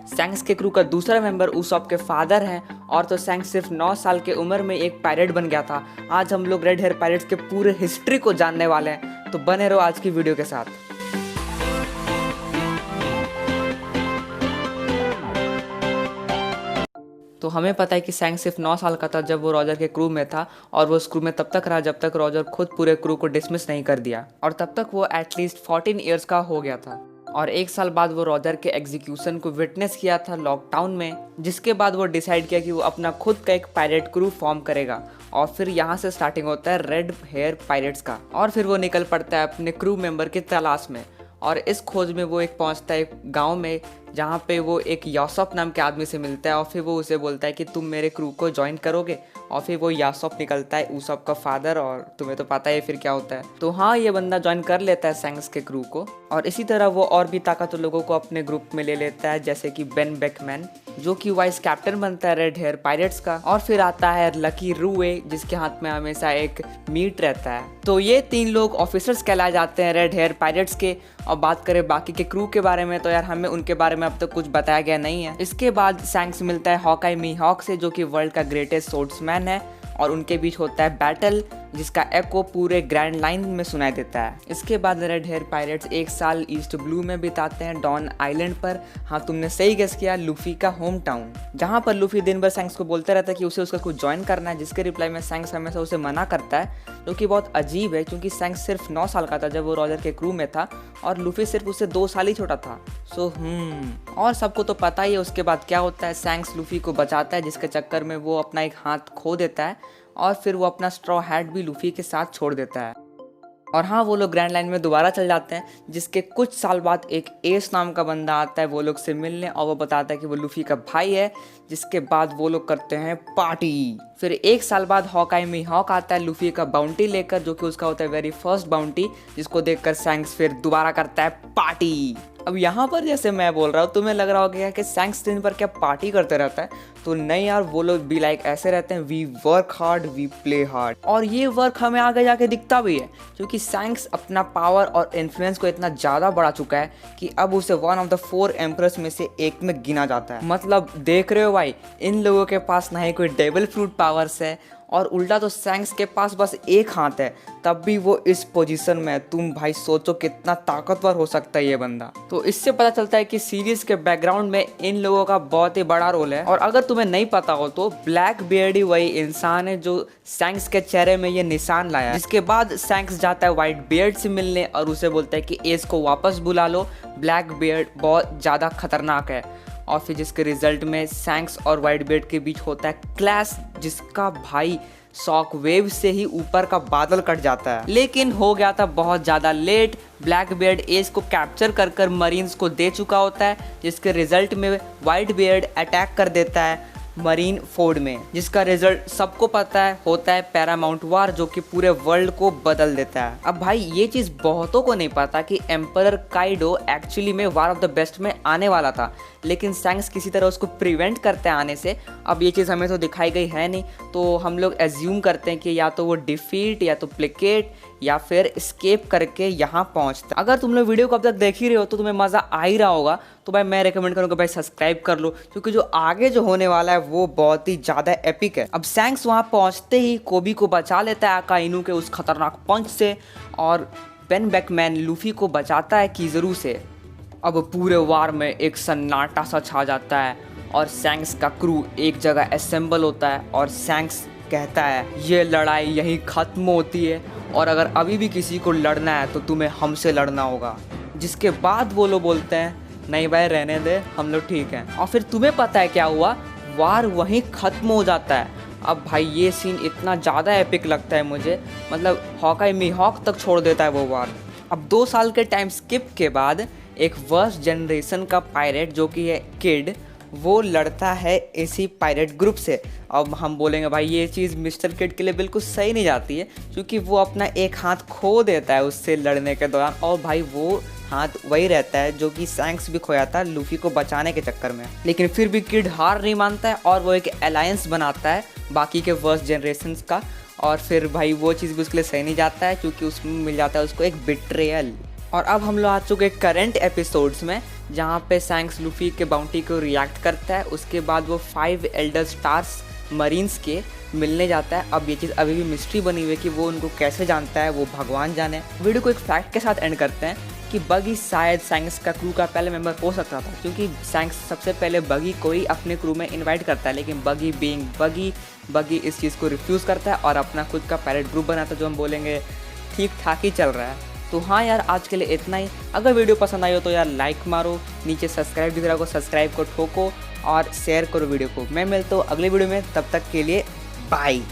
सैंक्स के क्रू का दूसरा मेंबर उसॉप के फादर हैं और तो सैंक्स सिर्फ 9 साल की उम्र में एक पायरेट बन गया था। आज हम लोग रेड हेयर पायरेट्स के पूरे हिस्ट्री को जानने वाले हैं, तो बने रहो आज की वीडियो के साथ। तो हमें पता है कि सैंक्स सिर्फ 9 साल का था जब वो रॉजर के क्रू में था और वो उस क्रू में तब तक रहा जब तक रॉजर खुद पूरे क्रू को डिसमिस नहीं कर दिया, और तब तक वो एटलीस्ट 14 ईयर्स का हो गया था। और 1 साल बाद वो रॉजर के एग्जीक्यूशन को विटनेस किया था लॉकडाउन में, जिसके बाद वो डिसाइड किया कि वो अपना खुद का एक पायरेट क्रू फॉर्म करेगा। और फिर यहाँ से स्टार्टिंग होता है रेड हेयर पायरेट्स का, और फिर वो निकल पड़ता है अपने क्रू मेंबर की तलाश में। और इस खोज में वो एक पहुंचता है एक गांव में, जहाँ पे वो एक यासोप नाम के आदमी से मिलता है और फिर वो उसे बोलता है कि तुम मेरे क्रू को ज्वाइन करोगे। और फिर वो यासोप निकलता है उसॉप का फादर, और तुम्हें तो पता है फिर क्या होता है। तो हाँ, ये बंदा ज्वाइन कर लेता है सैंक्स के क्रू को, और इसी तरह वो और भी ताकतवर लोगों को अपने ग्रुप में ले लेता है, जैसे कि बेन बेकमैन जो कि वाइस कैप्टन बनता है रेड हेयर पायरेट्स का। और फिर आता है लकी रूए, जिसके हाथ में हमेशा एक मीट रहता है। तो ये 3 लोग ऑफिसर्स कहलाए जाते हैं रेड हेयर पायरेट्स के। और बात करें बाकी के क्रू के बारे में, तो यार हमें उनके बारे में अब तक कुछ बताया गया नहीं है। इसके बाद सैंक्स मिलता है हॉकाई मीहॉक से, जो कि वर्ल्ड का ग्रेटेस्ट सोर्ड्समैन है, और उनके बीच होता है बैटल, जिसका एको पूरे ग्रैंड लाइन में सुनाई देता है। इसके बाद रेड हेयर पायरेट्स 1 साल ईस्ट ब्लू में बिताते हैं, डॉन आइलैंड पर। हाँ, तुमने सही गेस किया, लूफी का होम टाउन, जहाँ पर लूफी दिन भर सैंक्स को बोलता रहता है कि उसे उसका कुछ ज्वाइन करना है, जिसके रिप्लाई में सैंक्स हमेशा उसे मना करता है, जो कि बहुत अजीब है क्योंकि सैंक्स सिर्फ 9 साल का था जब वो रॉजर के क्रू में था, और लूफी सिर्फ उससे 2 साल ही छोटा था। और सबको तो पता ही है उसके बाद क्या होता है। सैंक्स लूफी को बचाता है, जिसके चक्कर में वो अपना एक हाथ खो देता है, और फिर वो अपना स्ट्रॉ हैट भी लूफी के साथ छोड़ देता है। और हाँ, वो लोग ग्रैंड लाइन में दोबारा चल जाते हैं, जिसके कुछ साल बाद एक एस नाम का बंदा आता है वो लोग से मिलने, और वो बताता है कि वो लूफी का भाई है। जिसके बाद वो लोग करते हैं पार्टी। फिर 1 साल बाद हॉकाई मीहॉक आता है लूफी का बाउंटी लेकर, जो कि उसका होता है वेरी फर्स्ट बाउंटी, जिसको देखकर सैंक्स फिर दोबारा करता है पार्टी। अब यहाँ पर जैसे मैं बोल रहा हूँ, तुम्हें लग रहा होगा कि सैंक्स दिन भर क्या पार्टी करते रहता है, तो नहीं यार, वो लोग भी लाइक ऐसे रहते हैं, we work hard we play hard. और ये वर्क हमें आगे जाके दिखता भी है, क्योंकि सैंक्स अपना पावर और इन्फ्लुएंस को इतना ज़्यादा बढ़ा चुका है कि अब उसे वन ऑफ द 4 एम्प्रेस में से एक में गिना जाता है। मतलब देख रहे हो भाई, इन लोगों के पास ना ही कोई डेविल फ्रूट पावर्स है, और उल्टा तो सैंक्स के पास बस एक हाथ है, तब भी वो इस पोजीशन में है। तुम भाई सोचो कितना ताकतवर हो सकता है ये बंदा। तो इससे पता चलता है कि सीरीज के बैकग्राउंड में इन लोगों का बहुत ही बड़ा रोल है। और अगर तुम्हें नहीं पता हो तो ब्लैक बियर्ड ही वही इंसान है जो सैंक्स के चेहरे में ये निशान लाया। जिसके बाद सैंक्स जाता है व्हाइट बियर्ड से मिलने और उसे बोलता है कि एस को वापस बुला लो, ब्लैक बियर्ड बहुत ज़्यादा खतरनाक है। और फिर जिसके रिजल्ट में सैंक्स और व्हाइट बियर्ड के बीच होता है क्लैश, जिसका भाई शॉक वेव से ही ऊपर का बादल कट जाता है। लेकिन हो गया था बहुत ज़्यादा लेट। ब्लैक बियर्ड एस को कैप्चर कर मरीन्स को दे चुका होता है, जिसके रिजल्ट में व्हाइट बियर्ड अटैक कर देता है मरीन फोर्ड में, जिसका रिजल्ट सबको पता है होता है पैरामाउंट वार, जो कि पूरे वर्ल्ड को बदल देता है। अब भाई ये चीज़ बहुतों को नहीं पता कि एम्परर काइडो एक्चुअली में वार ऑफ द बेस्ट में आने वाला था, लेकिन सैंक्स किसी तरह उसको प्रिवेंट करते हैं आने से। अब ये चीज़ हमें तो दिखाई गई है नहीं, तो हम लोग एज्यूम करते हैं कि या तो वो डिफीट या तो प्लेकेट या फिर एस्केप करके यहाँ पहुँचता। अगर तुम लोग वीडियो को अब तक देख ही रहे हो तो तुम्हें मज़ा आ ही रहा होगा, तो भाई मैं रेकमेंड करूँगा भाई सब्सक्राइब कर लो, क्योंकि जो आगे जो होने वाला है वो बहुत ही ज़्यादा एपिक है। अब सैंक्स वहाँ पहुँचते ही कोबी को बचा लेता है अकाइनू के उस खतरनाक पंच से, और बेन बेकमैन लूफी को बचाता है किज़रू से। अब पूरे वार में एक सन्नाटा सा छा जाता है और सैंक्स का क्रू एक जगह असेंबल होता है, और सैंक्स कहता है ये लड़ाई यहीं ख़त्म होती है, और अगर अभी भी किसी को लड़ना है तो तुम्हें हमसे लड़ना होगा। जिसके बाद वो लोग बोलते हैं नहीं भाई रहने दे, हम लोग ठीक हैं। और फिर तुम्हें पता है क्या हुआ, वार वहीं ख़त्म हो जाता है। अब भाई ये सीन इतना ज़्यादा एपिक लगता है मुझे, मतलब हॉकाई मीहॉक तक छोड़ देता है वो वार। अब 2 साल के टाइम स्किप के बाद एक वर्स्ट जनरेशन का पायरेट जो कि है किड, वो लड़ता है इसी पायरेट ग्रुप से। अब हम बोलेंगे भाई ये चीज़ मिस्टर किड के लिए बिल्कुल सही नहीं जाती है, क्योंकि वो अपना एक हाथ खो देता है उससे लड़ने के दौरान, और भाई वो हाथ वही रहता है जो कि सैंक्स भी खोया था लूफी को बचाने के चक्कर में। लेकिन फिर भी किड हार नहीं मानता है, और वो एक अलायंस बनाता है बाकी के वर्स्ट जनरेशन्स का, और फिर भाई वो चीज़ भी उसके लिए सही नहीं जाता है, क्योंकि उसमें मिल जाता है उसको एक बिट्रेयल। और अब हम लोग आ चुके करंट एपिसोड्स में, जहाँ पे सैंक्स लूफी के बाउंटी को रिएक्ट करता है। उसके बाद वो 5 एल्डर स्टार्स मरीन्स के मिलने जाता है। अब ये चीज़ अभी भी मिस्ट्री बनी हुई है कि वो उनको कैसे जानता है, वो भगवान जाने। वीडियो को एक फैक्ट के साथ एंड करते हैं कि बगी शायद सैंक्स का क्रू का पहले मेंबर हो सकता था, क्योंकि सैंक्स सबसे पहले बगी को ही अपने क्रू में इनवाइट करता है, लेकिन बगी बीइंग बगी इस चीज़ को रिफ्यूज़ करता है और अपना खुद का पायरेट ग्रुप बनाता है, जो हम बोलेंगे ठीक ठाक ही चल रहा है। तो हाँ यार, आज के लिए इतना ही। अगर वीडियो पसंद आई हो तो यार लाइक मारो, नीचे सब्सक्राइब दिख रहा हो सब्सक्राइब को ठोको और शेयर करो वीडियो को। मैं मिलता हूँ अगले वीडियो में, तब तक के लिए बाय।